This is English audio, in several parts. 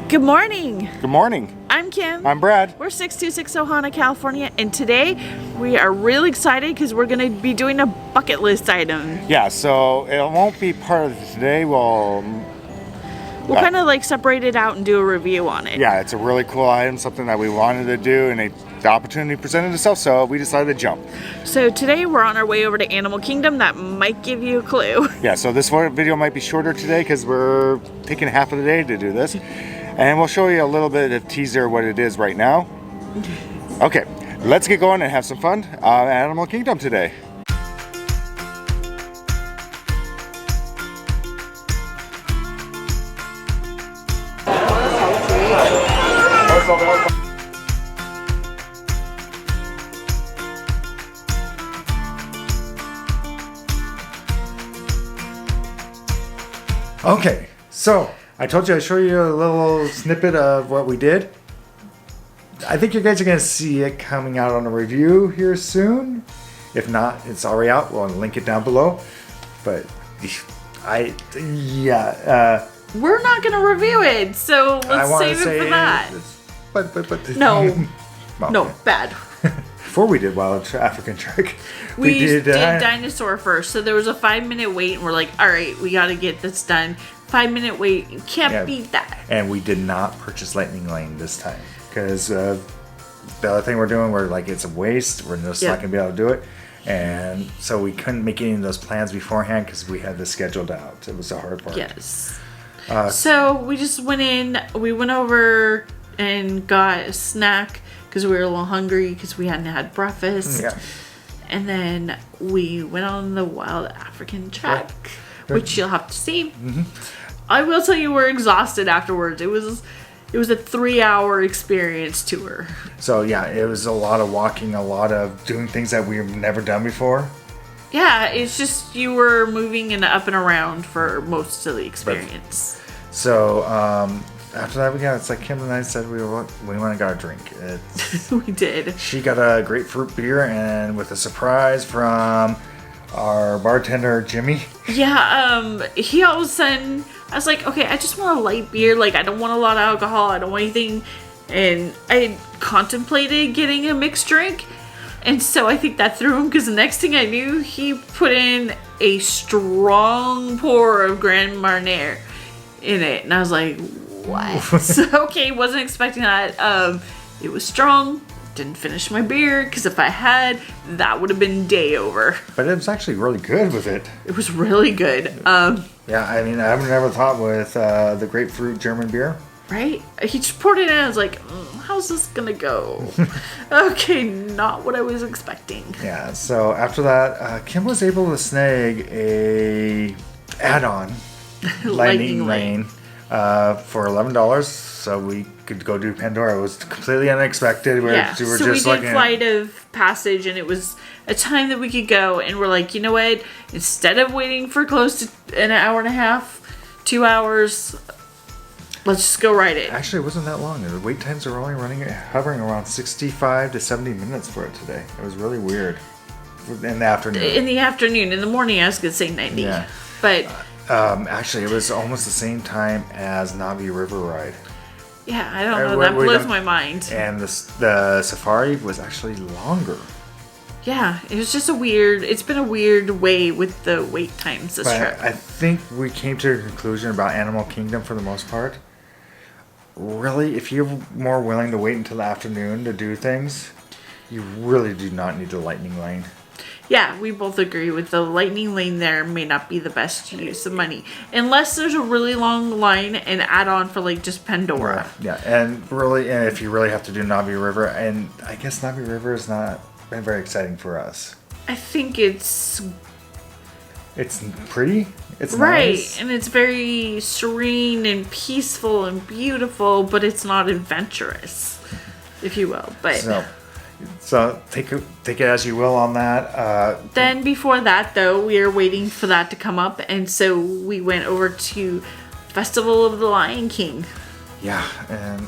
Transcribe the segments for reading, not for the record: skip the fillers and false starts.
Good morning. Good morning. I'm Kim. I'm Brad. We're 626 Ohana, California, and today we are really excited because we're going to be doing a bucket list item. Yeah, so it won't be part of today. We'll kind of like separate it out and do a review on it. Yeah, it's a really cool item, something that we wanted to do, and the opportunity presented itself, so we decided to jump. So today we're on our way over to Animal Kingdom. That might give you a clue. Yeah, so this video might be shorter today because we're taking half of the day to do this. And we'll show you a little bit of teaser what it is right now. Okay, let's get going and have some fun at Animal Kingdom today. Okay, so I told you I'd show you a little snippet of what we did. I think you guys are going to see it coming out on a review here soon. If not, it's already out. We'll link it down below. But we're not going to review it, so let's save it for that. But no, well, no, bad. Before we did Wild African Trek, we did Dinosaur first. So there was a 5-minute wait, and we're like, all right, we got to get this done. 5-minute wait, you can't beat that. And we did not purchase Lightning Lane this time because the other thing we're doing, we're like, it's a waste. We're just not going to be able to do it. And so we couldn't make any of those plans beforehand because we had this scheduled out. It was the hard part. Yes. So we just went in, we went over and got a snack because we were a little hungry because we hadn't had breakfast. Yeah. And then we went on the Wild African Trek, which you'll have to see. Mm-hmm. I will tell you, we're exhausted afterwards. It was a 3-hour experience tour. So yeah, it was a lot of walking, a lot of doing things that we've never done before. Yeah, it's just you were moving and up and around for most of the experience. So after that, it's like Kim and I said we went and got a drink. We did. She got a grapefruit beer and with a surprise from our bartender Jimmy. Yeah, he all of a sudden, I was like, okay, I just want a light beer. Like, I don't want a lot of alcohol. I don't want anything. And I contemplated getting a mixed drink. And so I think that threw him because the next thing I knew, he put in a strong pour of Grand Marnier in it. And I was like, what? So, okay, wasn't expecting that. It was strong. Didn't finish my beer because if I had, that would have been day over. But it was actually really good with it. It was really good. Yeah, I mean, I've never thought with the grapefruit German beer. Right? He just poured it in and I was like, how's this gonna go? Okay, not what I was expecting. Yeah, so after that, Kim was able to snag a add-on Lightning Lane for $11. So we could go do Pandora. It was completely unexpected. We did Flight of Passage, and it was a time that we could go. And we're like, you know what? Instead of waiting for close to an hour and a half, 2 hours, let's just go ride it. Actually, it wasn't that long. The wait times are only hovering around 65 to 70 minutes for it today. It was really weird. In the afternoon. In the morning, I was going to say 90. Yeah. But actually, it was almost the same time as Navi River Ride. Yeah, I don't know. That blows my mind. And the safari was actually longer. Yeah, it was just it's been a weird way with the wait times this trip. I think we came to a conclusion about Animal Kingdom for the most part. Really, if you're more willing to wait until the afternoon to do things, you really do not need the Lightning Lane. Yeah, we both agree with the Lightning Lane there may not be the best use of money. Unless there's a really long line and add on for like just Pandora. Right. Yeah, and if you really have to do Navi River, and I guess Navi River has not been very exciting for us. I think it's pretty. It's right, nice. And it's very serene and peaceful and beautiful, but it's not adventurous, if you will. But so take it as you will on that. Then before that, though, we are waiting for that to come up, and so we went over to Festival of the Lion King. Yeah, and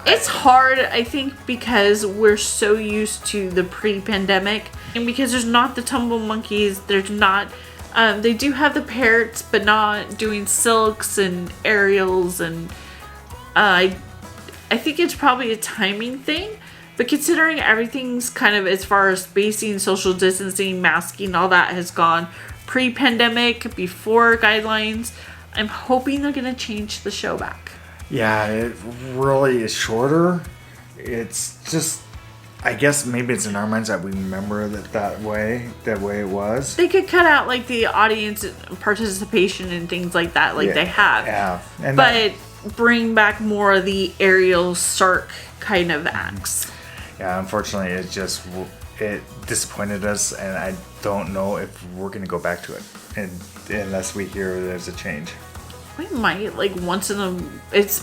it's hard, I think, because we're so used to the pre-pandemic, and because there's not the tumble monkeys, there's not. They do have the parrots, but not doing silks and Ariels and I think it's probably a timing thing, but considering everything's kind of as far as spacing, social distancing, masking, all that has gone pre-pandemic, before guidelines, I'm hoping they're going to change the show back. Yeah, it really is shorter. It's just, I guess maybe it's in our minds that we remember that way it was. They could cut out like the audience participation and things like that, like they have. Yeah. And but bring back more of the Ariel Stark kind of acts. Yeah, unfortunately, it disappointed us, and I don't know if we're going to go back to it, unless we hear there's a change. We might, like, once in a...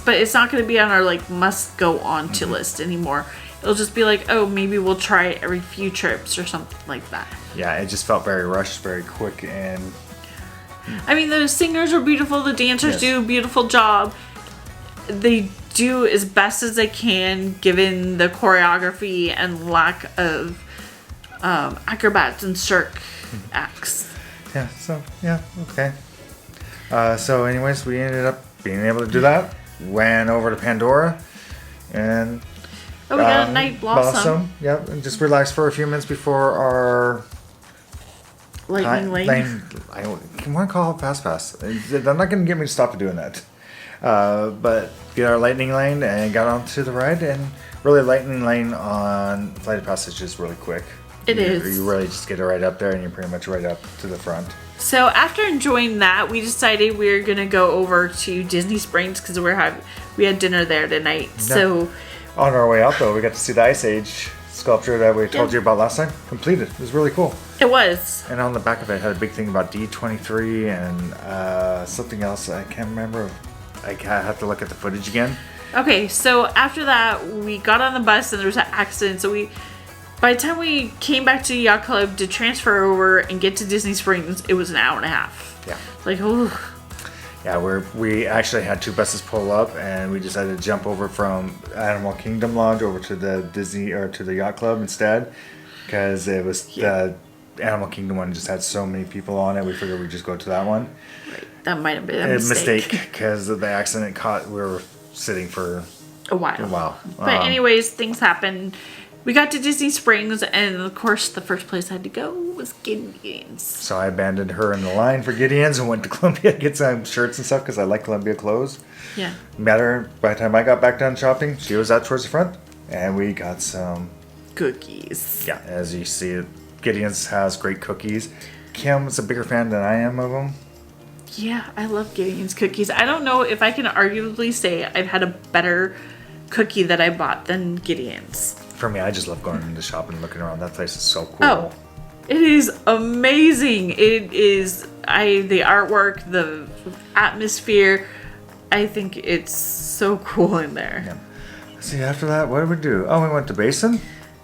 But it's not going to be on our, like, must-go-on-to list anymore. It'll just be like, oh, maybe we'll try it every few trips or something like that. Yeah, it just felt very rushed, very quick, and... I mean, the singers are beautiful. The dancers do a beautiful job. They do as best as they can, given the choreography and lack of acrobats and cirque acts. Yeah, okay. So anyways, we ended up being able to do that. Went over to Pandora and we got a night blossom. Yep, and just relaxed for a few minutes before our lightning lane. I want to call it fast pass. They're not going to get me to stop doing that. But get our lightning lane and got onto the ride, and really lightning lane on Flight of Passage is really quick. It is. You really just get it right up there, and you're pretty much right up to the front. So after enjoying that, we decided we were gonna go over to Disney Springs because we had dinner there tonight. Yeah. So on our way out, though, we got to see the Ice Age sculpture that we told you about last time. Completed. It was really cool. It was. And on the back of it had a big thing about D23 and something else I can't remember. I have to look at the footage again. Okay, so after that, we got on the bus and there was an accident. So by the time we came back to the yacht club to transfer over and get to Disney Springs, it was an hour and a half. Yeah. Like, ooh. Yeah, we actually had two buses pull up, and we decided to jump over from Animal Kingdom Lodge over to the Disney or to the yacht club instead, because it was the Animal Kingdom one just had so many people on it. We figured we'd just go to that one. Right. That might have been a mistake because of the accident we were sitting for a while. But anyways, things happen. We got to Disney Springs, and of course, the first place I had to go was Gideon's. So I abandoned her in the line for Gideon's and went to Columbia to get some shirts and stuff because I like Columbia clothes. Yeah. By the time I got back done shopping, she was out towards the front, and we got some cookies. Yeah, as you see, Gideon's has great cookies. Kim's a bigger fan than I am of them. Yeah, I love Gideon's cookies. I don't know if I can arguably say I've had a better cookie that I bought than Gideon's. For me, I just love going into shopping and looking around. That place is so cool. Oh, it is amazing. It is, the artwork, the atmosphere. I think it's so cool in there. Yeah. See, after that, what did we do? Oh, we went to Basin.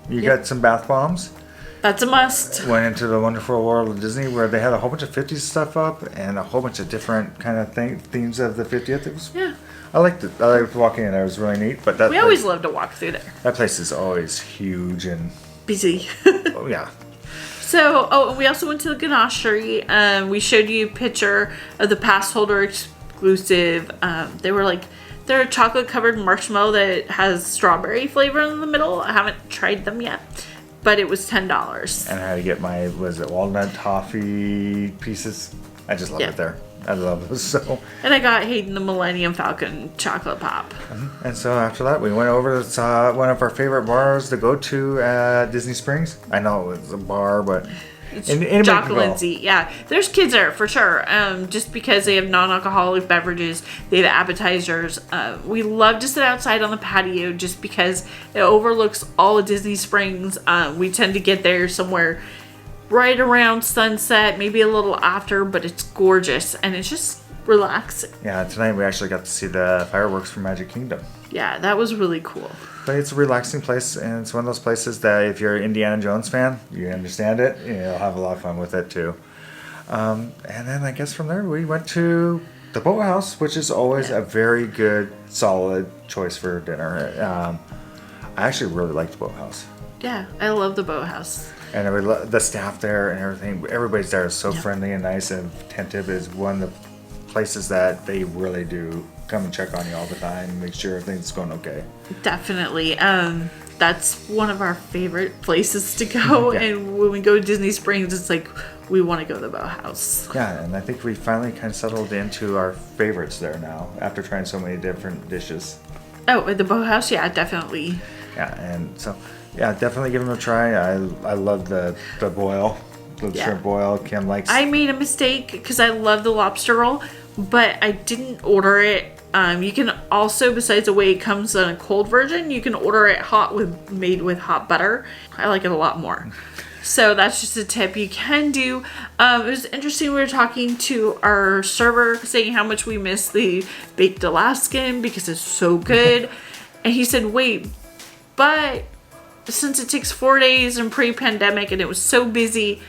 You got some bath bombs. That's a must. Went into the Wonderful World of Disney where they had a whole bunch of 50s stuff up and a whole bunch of different kind of themes of the 50th. It was, yeah. I liked it. I liked walking in there. It was really neat. But we always love to walk through there. That place is always huge and busy. Oh yeah. So, we also went to the Ganachery. We showed you a picture of the pass holder exclusive. They're a chocolate covered marshmallow that has strawberry flavor in the middle. I haven't tried them yet, but it was $10. And I had to get my walnut toffee pieces. I just love it there. I love those so. And I got Hayden the Millennium Falcon chocolate pop. And so after that, we went over to one of our favorite bars to go to at Disney Springs. I know it's a bar, but it's Jocelyn's. Yeah, there's kids there for sure. Just because they have non-alcoholic beverages, they have appetizers. We love to sit outside on the patio just because it overlooks all of Disney Springs. We tend to get there somewhere right around sunset, maybe a little after, but it's gorgeous and it's just relaxing. Yeah, tonight we actually got to see the fireworks from Magic Kingdom. Yeah, that was really cool. But it's a relaxing place, and it's one of those places that if you're an Indiana Jones fan, you understand it, you'll have a lot of fun with it too. And then I guess from there we went to the Boathouse, which is always a very good, solid choice for dinner. I actually really liked the Boathouse. Yeah, I love the Boathouse. And the staff there and everything, everybody's there is so friendly and nice and attentive. Is one of the places that they really do come and check on you all the time, make sure everything's going okay. Definitely. That's one of our favorite places to go. Yeah. And when we go to Disney Springs, it's like we want to go to the Boathouse. Yeah, and I think we finally kind of settled into our favorites there now after trying so many different dishes. Oh, at the Boathouse? Yeah, definitely. Yeah, and so, yeah, definitely give them a try. I love the boil, the shrimp boil. Kim likes. I made a mistake because I love the lobster roll, but I didn't order it. You can also, besides the way it comes in a cold version, you can order it made with hot butter. I like it a lot more. So that's just a tip you can do. It was interesting. We were talking to our server saying how much we miss the baked Alaskan because it's so good. And he said, wait, but since it takes 4 days in pre-pandemic and it was so busy,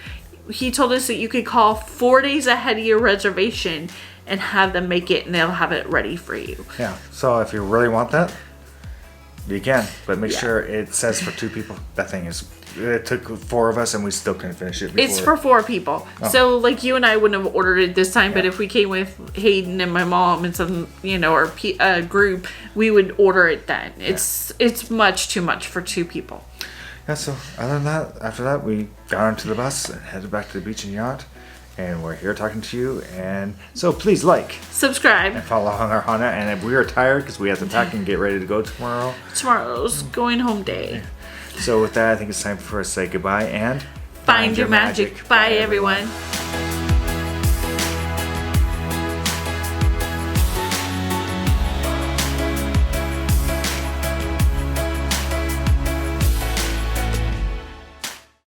he told us that you could call 4 days ahead of your reservation and have them make it, and they'll have it ready for you. Yeah. So if you really want that, you can, but make sure it says for 2 people. That thing is. It took 4 of us, and we still couldn't finish it. It's for 4 people. Oh. So like you and I wouldn't have ordered it this time, but if we came with Hayden and my mom and some, our group, we would order it then. It's much too much for 2 people. Yeah. So other than that, after that, we got onto the bus and headed back to the beach and yacht. And we're here talking to you, and so please subscribe, and follow our Hana. And if we are tired because we have to pack and get ready to go tomorrow. Tomorrow's going home day. So with that, I think it's time for us to say goodbye and find your magic. Bye everyone.